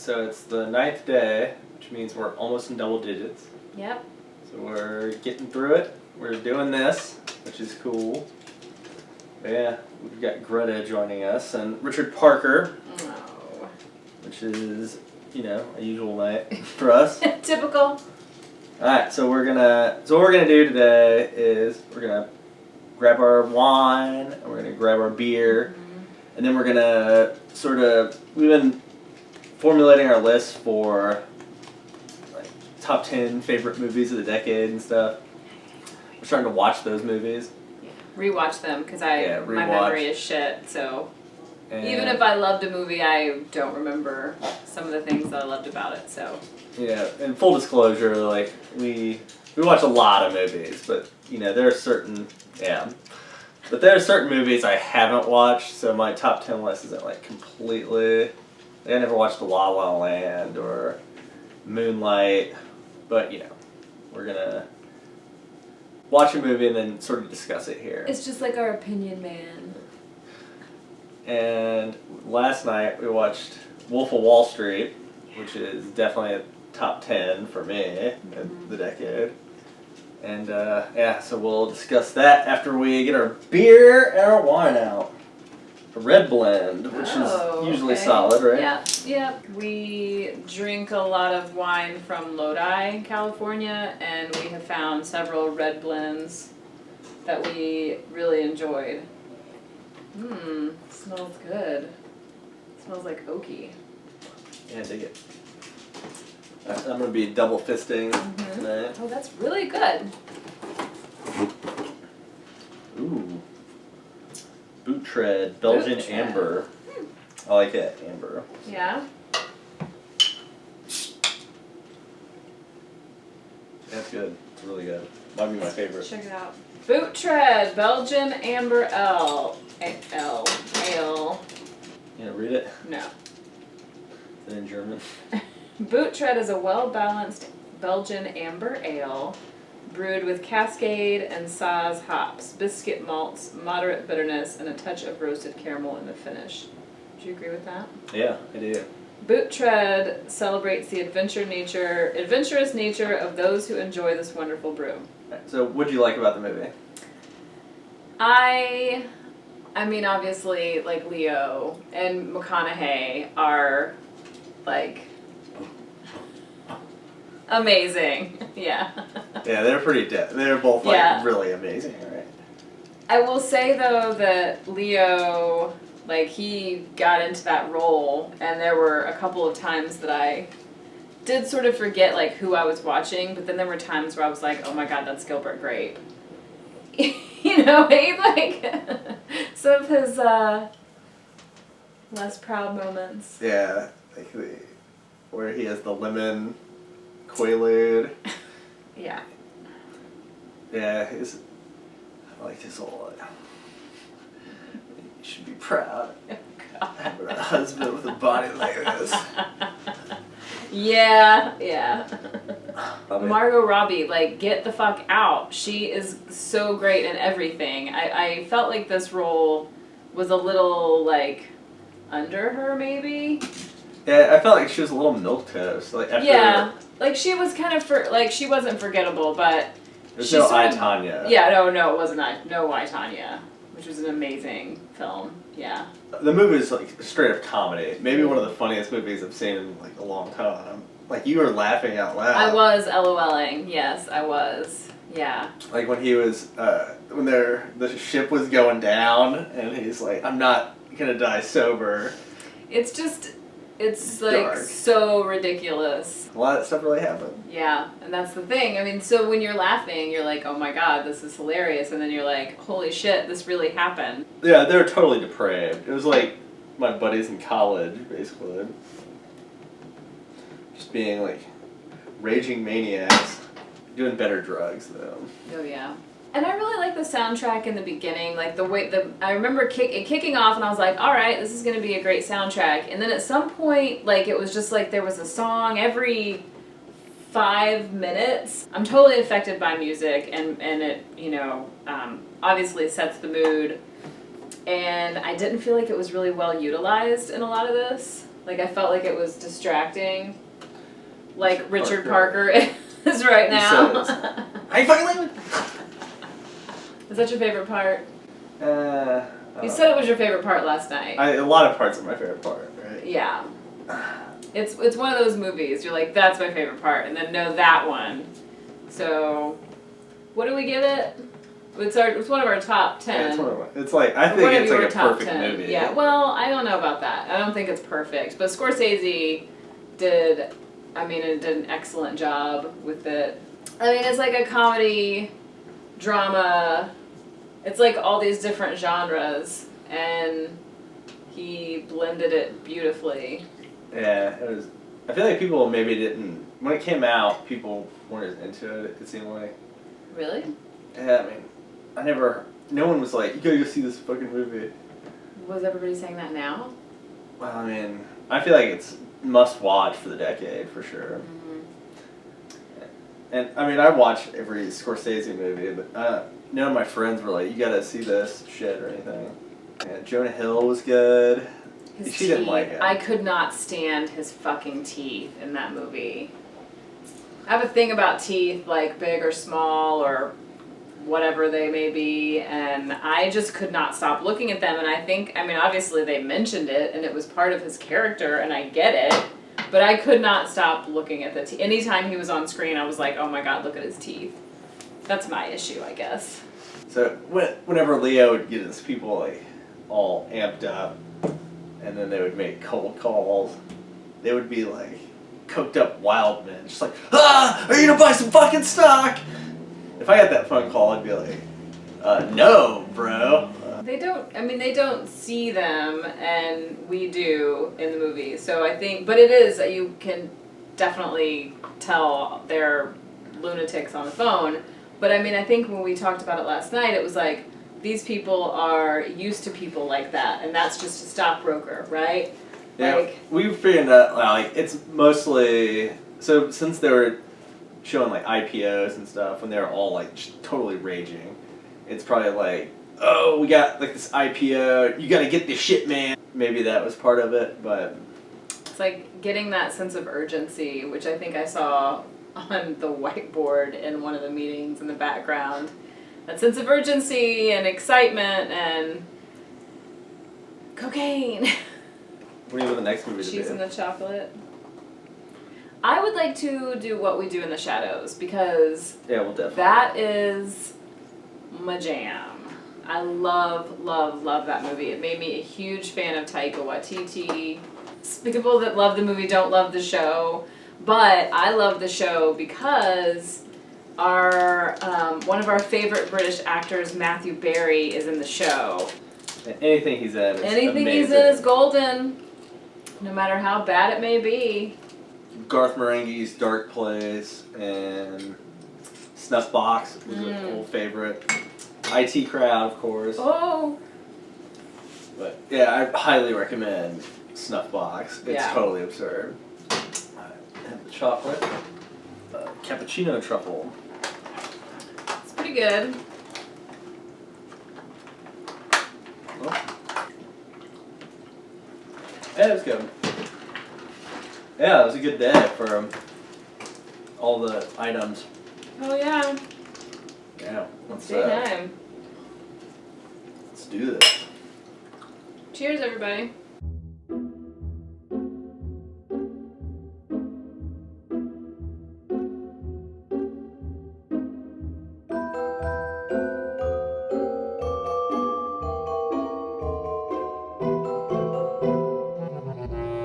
so it's the 9th day, which means we're almost in double digits. Yep. So we're getting through it. We're doing this, which is cool. But yeah, we've got Greta joining us and Richard Parker, which is, a usual night for us. Typical. Alright, so what we're gonna do today is we're gonna grab our wine and we're gonna grab our beer, and then we're gonna we've been formulating our list for like top 10 favorite movies of the decade and stuff. We're starting to watch those movies. Yeah. Rewatch them because my memory is shit. So even if I loved a movie, I don't remember some of the things that I loved about it. So yeah, and full disclosure, like we watch a lot of movies, but there are certain movies I haven't watched. So my top 10 list isn't like completely. I never watched La La Land or Moonlight, but we're gonna watch a movie and then sort of discuss it here. It's just like our opinion, man. And last night we watched Wolf of Wall Street, which is definitely a top 10 for me in the decade. And so we'll discuss that after we get our beer and our wine out. A red blend, which is usually solid, right? Yep. We drink a lot of wine from Lodi, California, and we have found several red blends that we really enjoyed. Smells good. Smells like oaky. Yeah, dig it. I'm going to be double fisting tonight. Oh, that's really good. Ooh. Boot Tread, Belgian Amber. I like it, amber. Yeah? That's good. It's really good. Might be my favorite. Check it out. Boot Tread, Belgian Amber Ale. You gonna read it? No. Is it in German? Boot Tread is a well-balanced Belgian Amber Ale brewed with Cascade and Saaz hops, biscuit malts, moderate bitterness, and a touch of roasted caramel in the finish. Do you agree with that? Yeah, I do. Boot Tread celebrates the adventurous nature of those who enjoy this wonderful brew. So, what do you like about the movie? I mean, obviously, like, Leo and McConaughey are, like, amazing. Yeah. Yeah, they're pretty they're both, like, really amazing, right? I will say, though, that Leo, like, he got into that role, and there were a couple of times that I did sort of forget, like, who I was watching, but then there were times where I was like, oh my god, that's Gilbert Grape. He, like, some of his less proud moments. Yeah, like where he has the lemon Quaalude. Yeah. Yeah, I like his whole you should be proud. God. Having a husband with a body like this. Yeah. Margot Robbie, like, get the fuck out. She is so great in everything. I felt like this role was a little, like, under her, maybe. Yeah, I felt like she was a little milquetoast. Like, after like, she was kind of, she wasn't forgettable, but... There's no I, Tonya. Yeah, no, it wasn't no I, Tonya, which was an amazing film, yeah. The movie is, like, straight up comedy. Maybe one of the funniest movies I've seen in, like, a long time. Like, you were laughing out loud. I was LOLing, yes, I was, yeah. Like, when he was, when the ship was going down, and he's like, I'm not gonna die sober. It's like, dark. So ridiculous. A lot of stuff really happened. Yeah, and that's the thing. I mean, so when you're laughing, you're like, oh my god, this is hilarious. And then you're like, holy shit, this really happened. Yeah, they were totally depraved. It was like my buddies in college, basically. Just being, like, raging maniacs. Doing better drugs, though. Oh, yeah. And I really like the soundtrack in the beginning, like the way I remember it kicking off, and I was like, all right, this is going to be a great soundtrack. And then at some point, like, it was just like there was a song every 5 minutes. I'm totally affected by music, and it, obviously sets the mood. And I didn't feel like it was really well utilized in a lot of this. Like I felt like it was distracting. Like Richard Parker. Parker is right now. Are you fucking leaving? Is that your favorite part? You You said it was your favorite part last night. a lot of parts are my favorite part, right? Yeah. It's one of those movies. You're like, that's my favorite part, and then no, that one. So, what do we give it? It's one of our top 10. Yeah, it's like I One think of it's your like a top perfect 10. movie. Yeah. Well, I don't know about that. I don't think it's perfect, but Scorsese did. I mean, it did an excellent job with it. I mean, it's like a comedy, drama. It's like all these different genres, and he blended it beautifully. Yeah, it was. I feel like people maybe didn't when it came out. People weren't as into it. It seemed like. Really? Yeah, I mean, no one was like, you gotta go see this fucking movie. Was everybody saying that now? Well, I mean, I feel like it's must watch for the decade for sure. Mm-hmm. And I mean, I watched every Scorsese movie, but none of my friends were like, you gotta see this shit or anything. Yeah, Jonah Hill was good. His She teeth. didn't like it. I could not stand his fucking teeth in that movie. I have a thing about teeth, like big or small or whatever they may be, and I just could not stop looking at them. And I mean, obviously they mentioned it, and it was part of his character, and I get it, but I could not stop looking at the teeth. Anytime he was on screen, I was like, oh my god, look at his teeth. That's my issue, I guess. So whenever Leo would get his people like all amped up, and then they would make cold calls, they would be like coked up wild men, just like, are you gonna buy some fucking stock? If I got that phone call, I'd be like, no, bro. They don't see them, and we do in the movie. So I think, but it is, you can definitely tell they're lunatics on the phone. But I mean, I think when we talked about it last night, it was like, these people are used to people like that, and that's just a stockbroker, right? Yeah, Like, we figured out, like, it's mostly, so since they were showing, like, IPOs and stuff, when they were all, like, just totally raging, it's probably like, oh, we got, like, this IPO, you gotta get this shit, man. Maybe that was part of it, but... it's like getting that sense of urgency, which I think I saw on the whiteboard in one of the meetings in the background. That sense of urgency and excitement and cocaine. What do you want the next movie to be? Cheese and the chocolate. I would like to do What We Do in the Shadows, because Yeah, we'll definitely. that is my jam. I love, love, love that movie. It made me a huge fan of Taika Waititi. People that love the movie don't love the show, but I love the show because our one of our favorite British actors, Matthew Barry, is in the show. And anything he's in is Anything amazing. he's in is golden, no matter how bad it may be. Garth Marenghi's Dark Place and Snuffbox was an old favorite. IT Crowd, of course. Oh! But yeah, I highly recommend Snuffbox. It's Yeah. totally absurd. I have the chocolate. Cappuccino truffle. It's pretty good. Oh. Yeah, it was good. Yeah, it was a good day for all the items. Oh yeah. Yeah, It's day time. let's do this. Cheers, everybody.